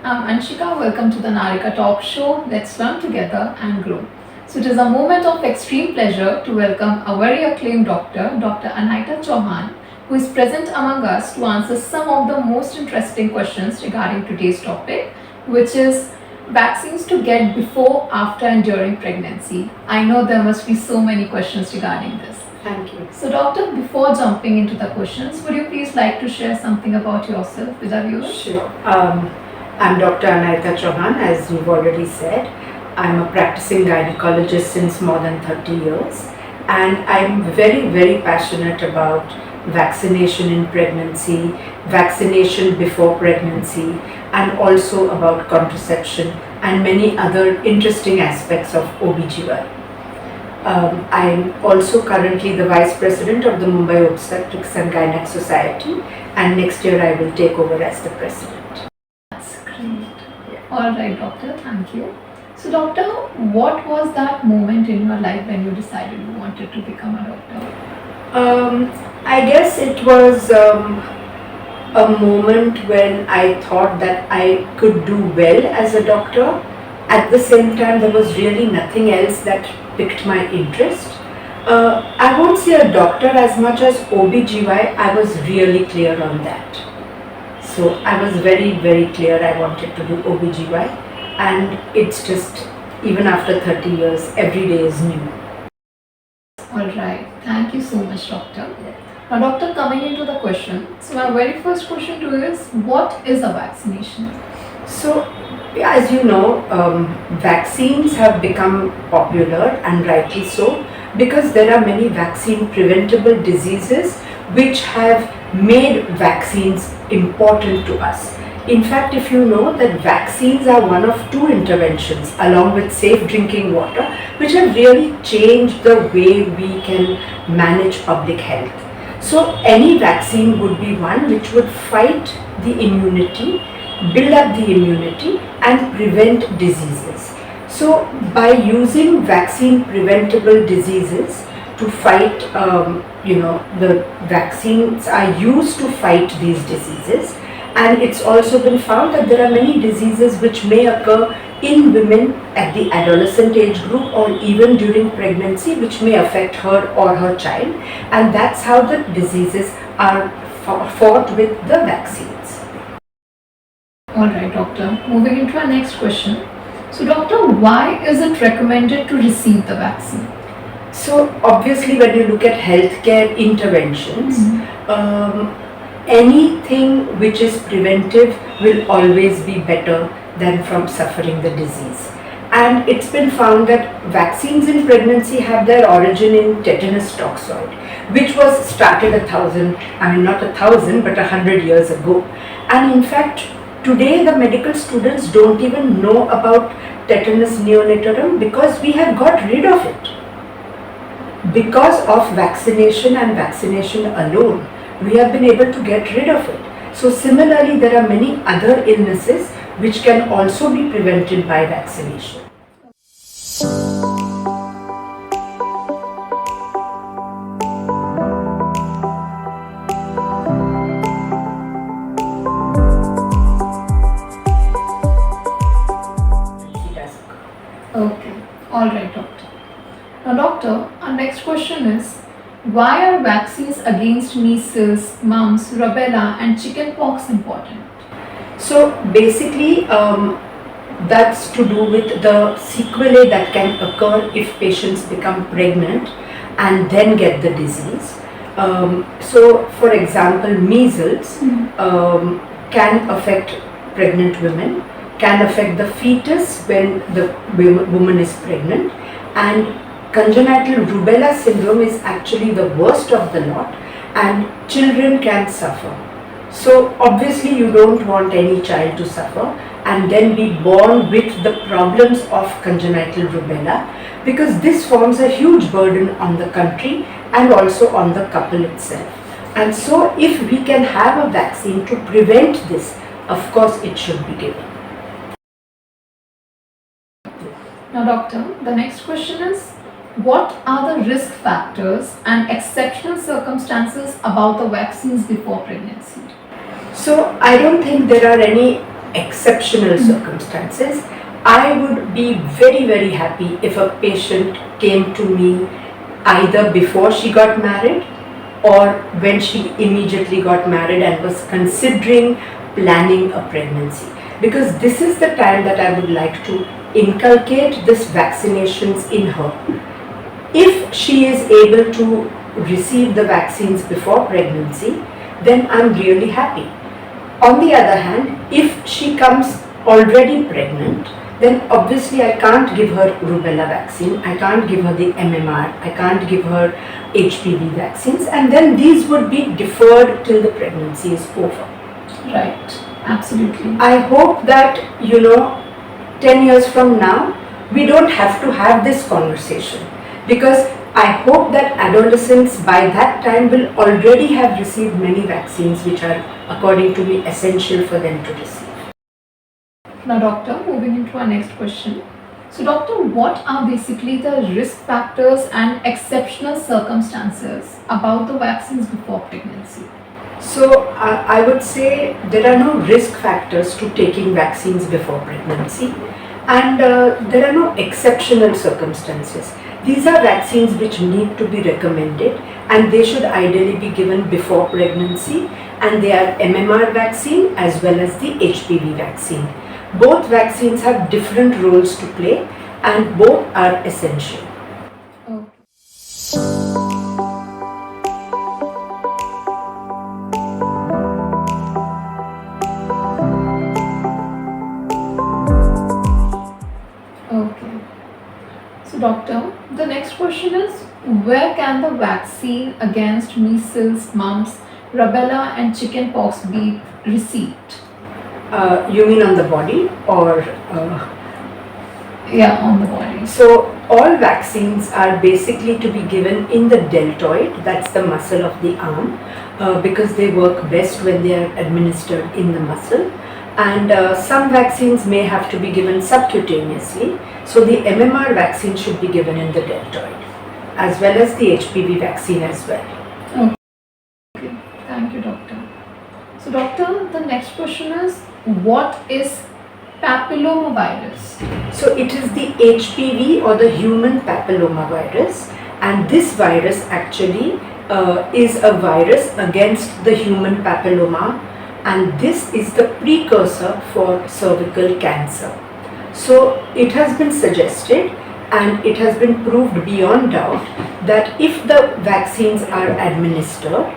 I'm Anshika. Welcome to the Narikaa Talk Show. Let's learn together and grow. So it is a moment of extreme pleasure to welcome a very acclaimed doctor, Dr. Anahita S1E12, who is present among us to answer some of the most interesting questions regarding today's topic, which is vaccines to get before, after and during pregnancy. I know there must be so many questions regarding this. Thank you. So doctor, before jumping into the questions, would you please like to share something about yourself with our viewers? Sure. I'm Dr. Anahita S1E12, as you've already said. I'm a practicing gynecologist since more than 30 years, and I'm very, very passionate about vaccination in pregnancy, vaccination before pregnancy, and also about contraception and many other interesting aspects of OBGYN. I'm also currently the Vice President of the Mumbai Obstetrics and Gynec Society, and next year I will take over as the President. That's great. Alright doctor, thank you. So doctor, what was that moment in your life when you decided you wanted to become a doctor? I guess it was a moment when I thought that I could do well as a doctor. At the same time, there was really nothing else that piqued my interest. I won't say a doctor as much as OBGYN. I was really clear on that. So I was very, very clear I wanted to do OBGYN, and it's just, even after 30 years, every day is new. Alright, thank you so much doctor. Now doctor, coming into the question, so my very first question to you is, what is a vaccination? So, as you know, vaccines have become popular, and rightly so, because there are many vaccine preventable diseases which have made vaccines important to us. In fact, if you know that vaccines are one of two interventions along with safe drinking water which have really changed the way we can manage public health. So any vaccine would be one which would fight the immunity, build up the immunity and prevent diseases. So by using vaccine preventable diseases to fight, the vaccines are used to fight these diseases. And it's also been found that there are many diseases which may occur in women at the adolescent age group or even during pregnancy, which may affect her or her child. And that's how the diseases are fought with the vaccines. Alright doctor, moving into our next question. So doctor, why is it recommended to receive the vaccine? So obviously when you look at healthcare interventions, anything which is preventive will always be better than from suffering the disease. And it's been found that vaccines in pregnancy have their origin in tetanus toxoid, which was started 100 years ago. And in fact, today the medical students don't even know about tetanus neonatorum because we have got rid of it. Because of vaccination and vaccination alone, we have been able to get rid of it. So similarly, there are many other illnesses which can also be prevented by vaccination. Okay, alright doctor. Now doctor, our next question is, why are vaccines against measles, mumps, rubella and chickenpox important? So basically, that's to do with the sequelae that can occur if patients become pregnant and then get the disease. So for example, measles can affect pregnant women, can affect the fetus when the woman is pregnant, and congenital rubella syndrome is actually the worst of the lot, and children can suffer. So obviously you don't want any child to suffer and then be born with the problems of congenital rubella, because this forms a huge burden on the country and also on the couple itself. And so if we can have a vaccine to prevent this, of course it should be given. Now doctor, the next question is, what are the risk factors and exceptional circumstances about the vaccines before pregnancy? So I don't think there are any exceptional circumstances, I would be very, very happy if a patient came to me either before she got married or when she immediately got married and was considering planning a pregnancy. Because this is the time that I would like to inculcate this vaccinations in her. If she is able to receive the vaccines before pregnancy, then I'm really happy. On the other hand, if she comes already pregnant, then obviously I can't give her rubella vaccine, I can't give her the MMR, I can't give her HPV vaccines, and then these would be deferred till the pregnancy is over. Right, absolutely. I hope that, 10 years from now, we don't have to have this conversation, because I hope that adolescents by that time will already have received many vaccines which are, according to me, essential for them to receive. Now, doctor, moving into our next question. So, doctor, what are basically the risk factors and exceptional circumstances about the vaccines before pregnancy? So, I would say there are no risk factors to taking vaccines before pregnancy, and there are no exceptional circumstances. These are vaccines which need to be recommended, and they should ideally be given before pregnancy, and they are MMR vaccine as well as the HPV vaccine. Both vaccines have different roles to play and both are essential. Okay. So, doctor, the next question is, where can the vaccine against measles, mumps, rubella and chickenpox be received? You mean on the body or? Yeah, on the body. So all vaccines are basically to be given in the deltoid, that's the muscle of the arm, because they work best when they are administered in the muscle. And some vaccines may have to be given subcutaneously. So the MMR vaccine should be given in the deltoid, as well as the HPV vaccine as well. Okay, thank you, doctor. So, doctor, the next question is, what is papillomavirus? So it is the HPV or the human papillomavirus, and this virus actually is a virus against the human papilloma, and this is the precursor for cervical cancer. So it has been suggested and it has been proved beyond doubt that if the vaccines are administered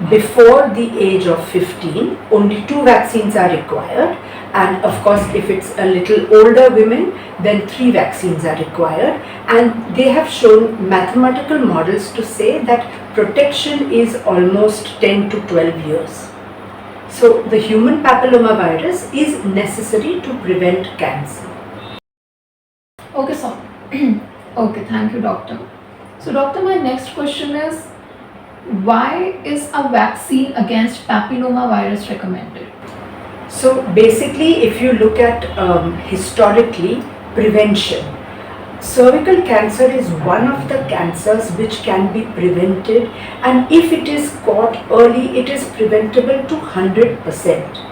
before the age of 15, only 2 vaccines are required, and of course if it's a little older women, then 3 vaccines are required, and they have shown mathematical models to say that protection is almost 10 to 12 years. So the human papillomavirus is necessary to prevent cancer. Okay, so okay, thank you, doctor. So, doctor, my next question is, why is a vaccine against papillomavirus recommended? So basically, if you look at historically, prevention, cervical cancer is one of the cancers which can be prevented, and if it is caught early, it is preventable to 100%.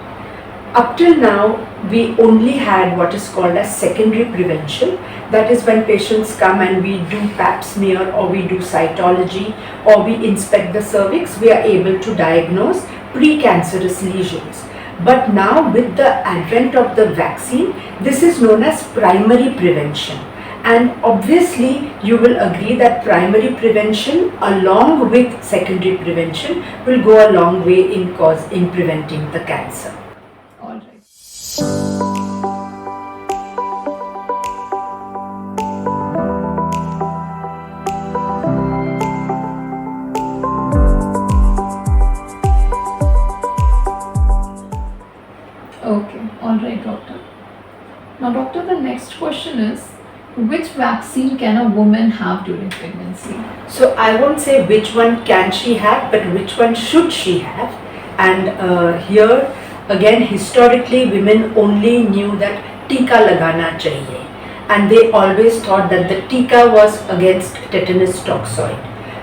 Up till now, we only had what is called as secondary prevention. That is when patients come and we do pap smear or we do cytology or we inspect the cervix, we are able to diagnose precancerous lesions. But now with the advent of the vaccine, this is known as primary prevention. And obviously you will agree that primary prevention along with secondary prevention will go a long way in preventing the cancer. All right. Okay, all right, doctor. Now, doctor, the next question is, which vaccine can a woman have during pregnancy? So I won't say which one can she have, but which one should she have. And here again, historically women only knew that tika lagana chahiye, and they always thought that the tika was against tetanus toxoid.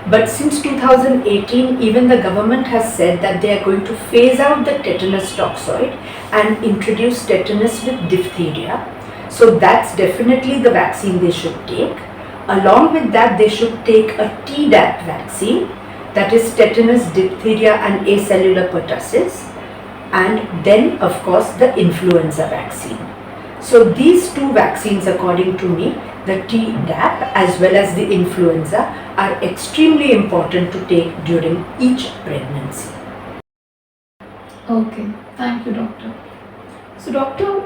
But since 2018, even the government has said that they are going to phase out the tetanus toxoid and introduce tetanus with diphtheria. So that's definitely the vaccine they should take. Along with that, they should take a Tdap vaccine, that is tetanus, diphtheria and acellular pertussis, and then of course the influenza vaccine. So these two vaccines, according to me, the Tdap as well as the influenza, are extremely important to take during each pregnancy. Okay, thank you, doctor. So, doctor,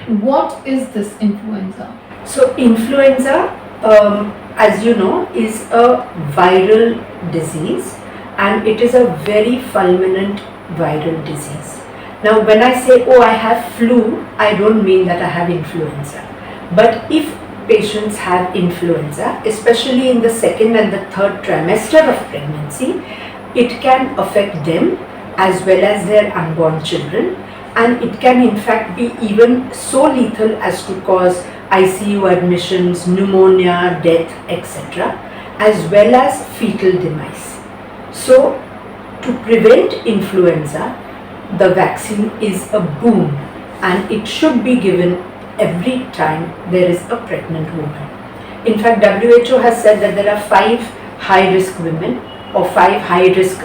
what is this influenza? So influenza, as you know, is a viral disease, and it is a very fulminant viral disease. Now when I say, oh, I have flu, I don't mean that I have influenza. But if patients have influenza, especially in the second and the third trimester of pregnancy, it can affect them as well as their unborn children, and it can in fact be even so lethal as to cause ICU admissions, pneumonia, death, etc., as well as fetal demise. So to prevent influenza, the vaccine is a boon, and it should be given every time there is a pregnant woman. In fact, WHO has said that there are 5 high-risk women or 5 high-risk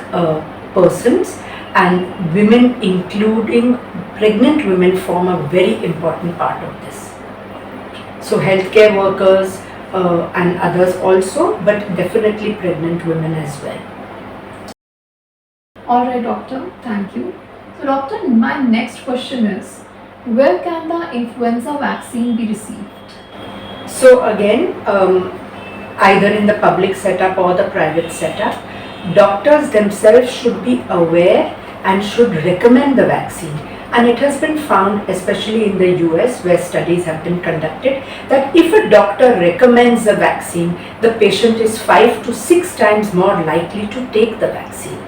persons, and women, including pregnant women, form a very important part of this. So healthcare workers and others also, but definitely pregnant women as well. Alright, doctor, thank you. So, doctor, my next question is, where can the influenza vaccine be received? So again, either in the public setup or the private setup, doctors themselves should be aware and should recommend the vaccine. And it has been found, especially in the US, where studies have been conducted, that if a doctor recommends the vaccine, the patient is 5 to 6 times more likely to take the vaccine.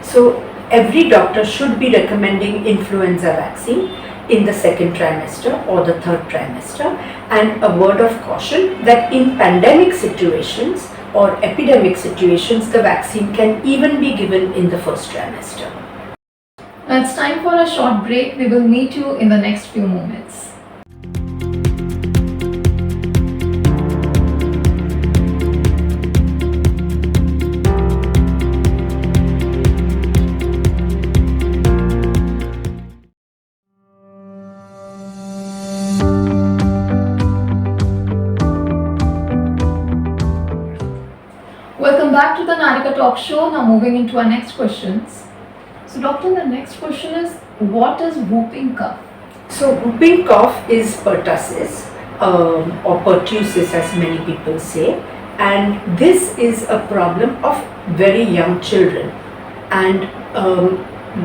So every doctor should be recommending influenza vaccine in the second trimester or the third trimester. And a word of caution that in pandemic situations or epidemic situations, the vaccine can even be given in the first trimester. Now it's time for a short break. We will meet you in the next few moments. Welcome back to the Narikaa Talk Show. Now moving into our next questions. So doctor, the next question is, what is whooping cough? So whooping cough is pertussis or pertussis, as many people say, and this is a problem of very young children. And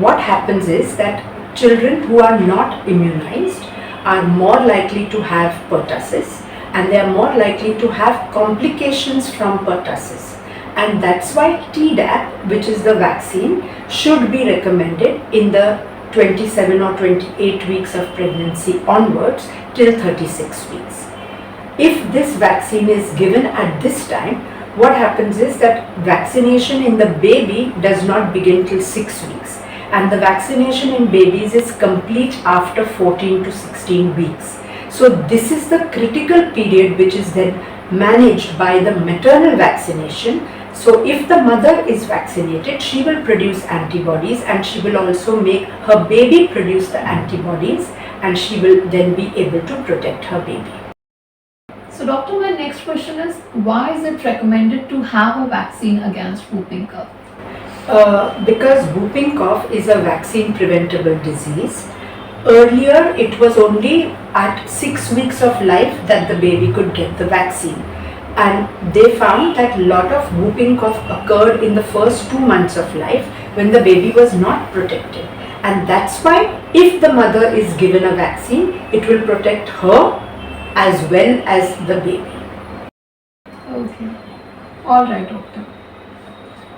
what happens is that children who are not immunized are more likely to have pertussis, and they are more likely to have complications from pertussis. And that's why Tdap, which is the vaccine, should be recommended in the 27 or 28 weeks of pregnancy onwards till 36 weeks. If this vaccine is given at this time, what happens is that vaccination in the baby does not begin till 6 weeks, and the vaccination in babies is complete after 14 to 16 weeks. So this is the critical period which is then managed by the maternal vaccination. So if the mother is vaccinated, she will produce antibodies, and she will also make her baby produce the antibodies, and she will then be able to protect her baby. So doctor, my next question is, why is it recommended to have a vaccine against whooping cough? Because whooping cough is a vaccine preventable disease. Earlier it was only at 6 weeks of life that the baby could get the vaccine. And they found that a lot of whooping cough occurred in the first 2 months of life when the baby was not protected. And that's why if the mother is given a vaccine, it will protect her as well as the baby. Okay. Alright, doctor.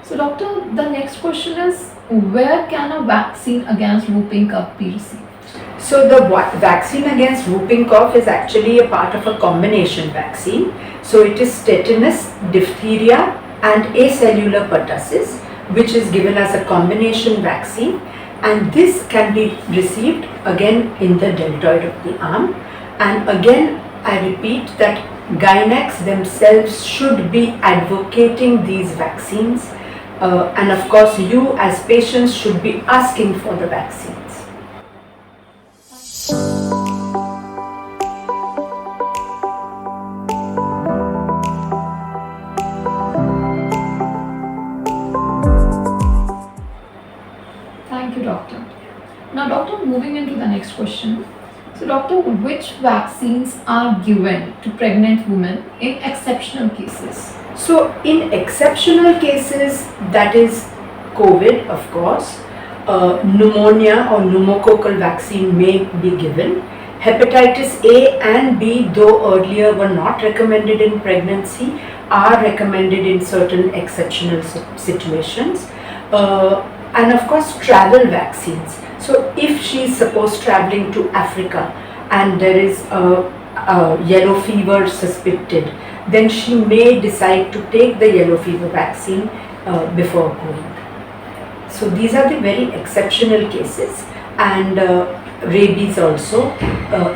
So doctor, the next question is, where can a vaccine against whooping cough be received? So the vaccine against whooping cough is actually a part of a combination vaccine. So it is tetanus, diphtheria and acellular pertussis, which is given as a combination vaccine, and this can be received again in the deltoid of the arm. And again, I repeat that gynacs themselves should be advocating these vaccines, and of course you as patients should be asking for the vaccines. Thank you, doctor. Now, doctor, moving into the next question. So, doctor, which vaccines are given to pregnant women in exceptional cases? So in exceptional cases, that is COVID, of course, pneumonia or pneumococcal vaccine may be given. Hepatitis A and B, though earlier were not recommended in pregnancy, are recommended in certain exceptional situations. And of course travel vaccines. So if she is suppose traveling to Africa and there is a yellow fever suspected, then she may decide to take the yellow fever vaccine before going. So these are the very exceptional cases. And rabies also,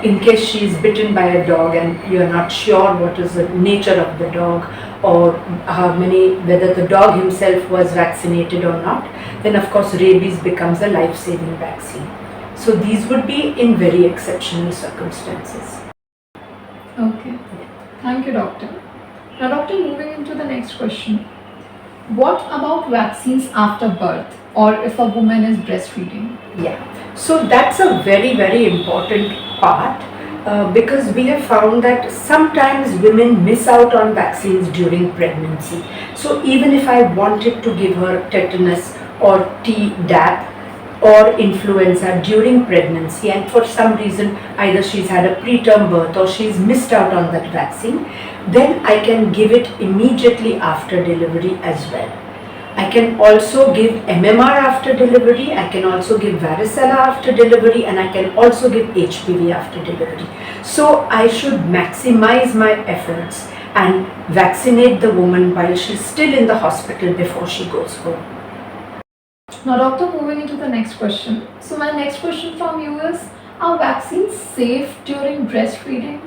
in case she is bitten by a dog and you are not sure what is the nature of the dog or whether the dog himself was vaccinated or not, then of course rabies becomes a life-saving vaccine. So these would be in very exceptional circumstances. Okay. Thank you, doctor. Now, doctor, moving into the next question. What about vaccines after birth or if a woman is breastfeeding? Yeah, so that's a very, very important part because we have found that sometimes women miss out on vaccines during pregnancy. So even if I wanted to give her tetanus or Tdap or influenza during pregnancy, and for some reason either she's had a preterm birth or she's missed out on that vaccine, then I can give it immediately after delivery as well. I can also give MMR after delivery, I can also give varicella after delivery, and I can also give HPV after delivery. So I should maximize my efforts and vaccinate the woman while she's still in the hospital before she goes home. Now, doctor, moving into the next question. So my next question from you is, are vaccines safe during breastfeeding?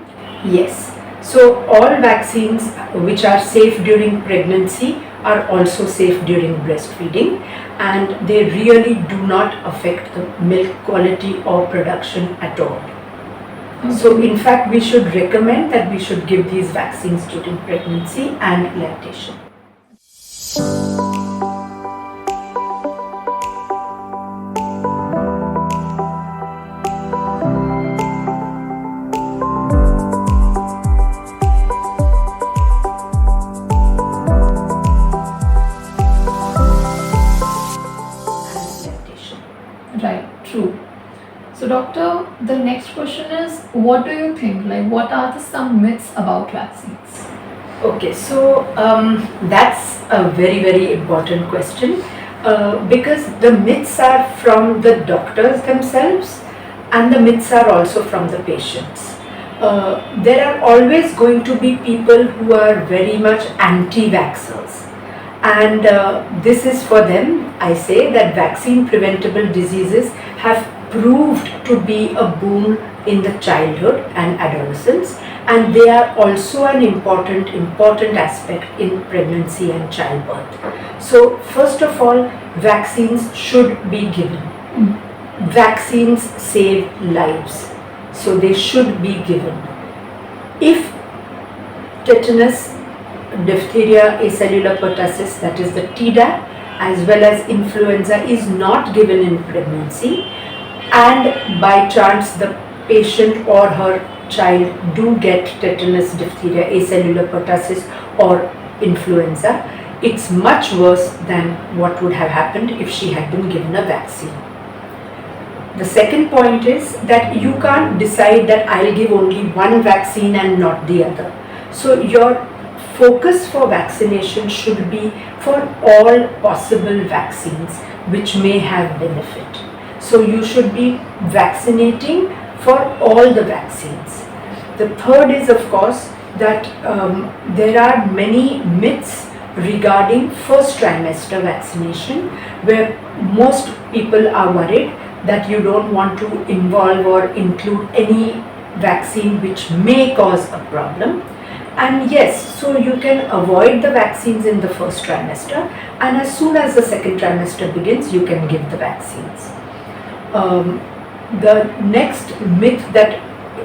Yes. So all vaccines which are safe during pregnancy are also safe during breastfeeding, and they really do not affect the milk quality or production at all. Okay. So in fact we should recommend that we should give these vaccines during pregnancy and lactation. Right, true. So doctor, the next question is, what do you think? Like, what are some myths about vaccines? Okay, so that's a very, very important question because the myths are from the doctors themselves and the myths are also from the patients. There are always going to be people who are very much anti-vaxxers, and this is for them. I say that vaccine preventable diseases have proved to be a boon in the childhood and adolescence, and they are also an important aspect in pregnancy and childbirth. So first of all, vaccines should be given. Vaccines save lives, so they should be given. If tetanus, diphtheria, acellular pertussis, that is the Tdap, as well as influenza is not given in pregnancy, and by chance the patient or her child do get tetanus, diphtheria, acellular pertussis or influenza, it's much worse than what would have happened if she had been given a vaccine. The second point is that you can't decide that I'll give only one vaccine and not the other. So your focus for vaccination should be for all possible vaccines which may have benefit. So you should be vaccinating for all the vaccines. The third is, of course, that there are many myths regarding first trimester vaccination, where most people are worried that you don't want to involve or include any vaccine which may cause a problem. And yes, so you can avoid the vaccines in the first trimester, and as soon as the second trimester begins, you can give the vaccines. The next myth that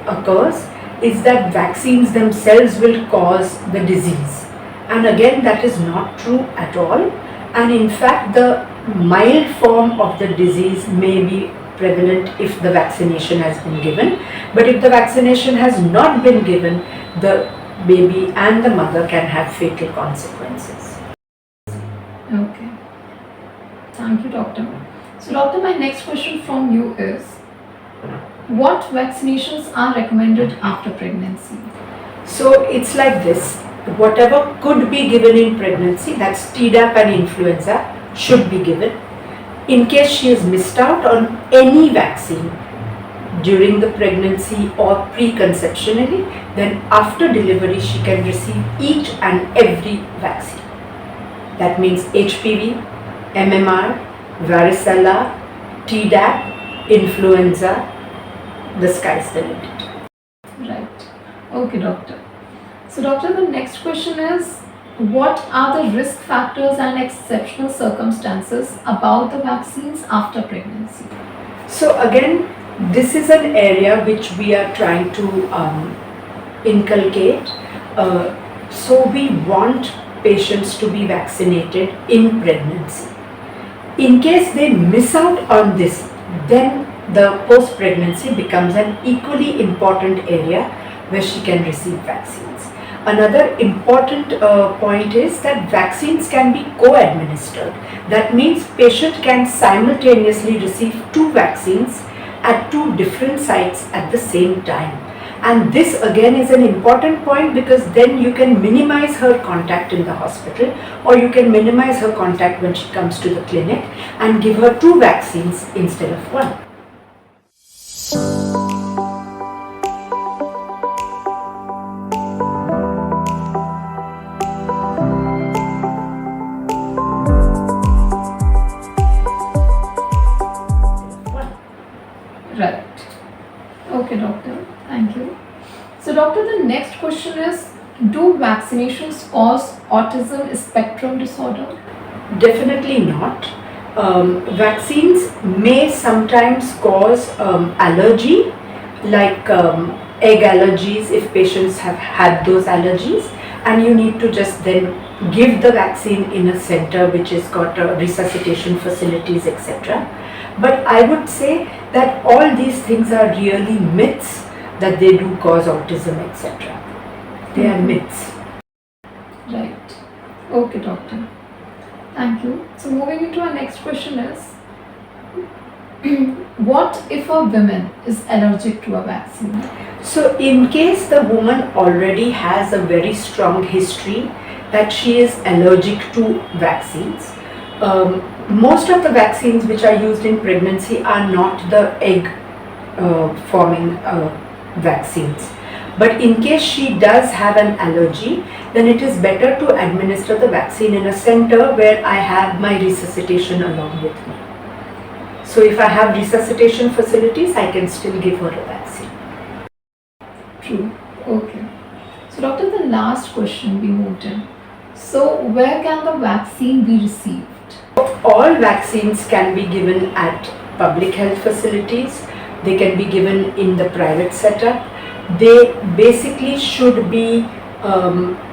occurs is that vaccines themselves will cause the disease. And again, that is not true at all. And in fact, the mild form of the disease may be prevalent if the vaccination has been given. But if the vaccination has not been given, the baby and the mother can have fatal consequences. Okay. Thank you, doctor. So, doctor, my next question from you is, what vaccinations are recommended after pregnancy? So it's like this: whatever could be given in pregnancy, that's Tdap and influenza, should be given. In case she is missed out on any vaccine during the pregnancy or preconceptionally, then after delivery she can receive each and every vaccine. That means HPV, MMR, varicella, Tdap, influenza, the sky's the limit. Right. Okay, doctor. So, doctor, the next question is, what are the risk factors and exceptional circumstances about the vaccines after pregnancy? So again, this is an area which we are trying to inculcate. So we want patients to be vaccinated in pregnancy. In case they miss out on this, then the post-pregnancy becomes an equally important area where she can receive vaccines. Another important point is that vaccines can be co-administered. That means patient can simultaneously receive 2 vaccines at 2 different sites at the same time. And this again is an important point, because then you can minimize her contact in the hospital, or you can minimize her contact when she comes to the clinic and give her 2 vaccines instead of 1. Right. Okay, doctor. Thank you. So, doctor, the next question is, do vaccinations cause autism spectrum disorder? Definitely not. Vaccines may sometimes cause allergy, like egg allergies, if patients have had those allergies, and you need to just then give the vaccine in a center which has got resuscitation facilities, etc. But I would say that all these things are really myths, that they do cause autism, etc. They are myths. Right. Okay, doctor. Thank you. So, moving into our next question is, what if a woman is allergic to a vaccine? So in case the woman already has a very strong history that she is allergic to vaccines, most of the vaccines which are used in pregnancy are not the egg forming vaccines. But in case she does have an allergy, then it is better to administer the vaccine in a center where I have my resuscitation along with me. So if I have resuscitation facilities, I can still give her a vaccine. True. Okay. So, doctor, the last question we moved in. So, where can the vaccine be received? All vaccines can be given at public health facilities. They can be given in the private setup. They basically should be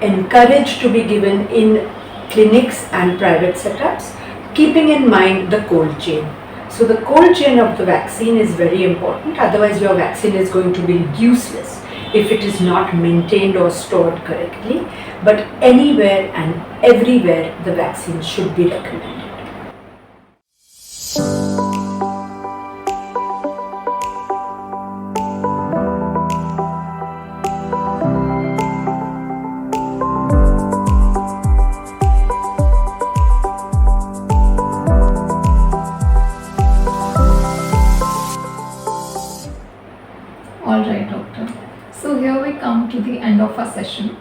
encouraged to be given in clinics and private setups, keeping in mind the cold chain. So the cold chain of the vaccine is very important, otherwise your vaccine is going to be useless if it is not maintained or stored correctly. But anywhere and everywhere the vaccine should be recommended. Alright, doctor. So here we come to the end of our session.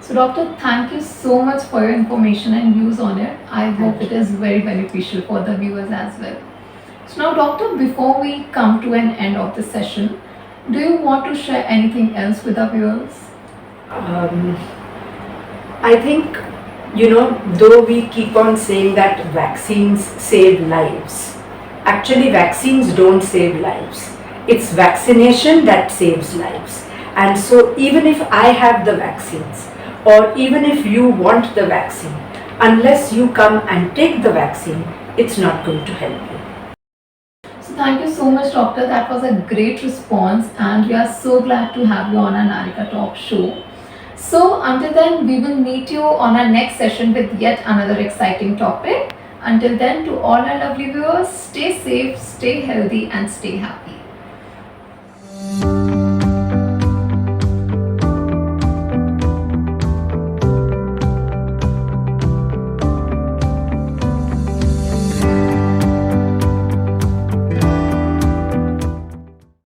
So, doctor, thank you so much for your information and views on it. I hope it is very beneficial for the viewers as well. So, now, doctor, before we come to an end of the session, do you want to share anything else with our viewers? I think, though we keep on saying that vaccines save lives, actually vaccines don't save lives. It's vaccination that saves lives. And so even if I have the vaccines, or even if you want the vaccine, unless you come and take the vaccine, it's not going to help you. So, thank you so much, doctor. That was a great response, and we are so glad to have you on our Narikaa Talk show. So, until then, we will meet you on our next session with yet another exciting topic. Until then, to all our lovely viewers, stay safe, stay healthy, and stay happy.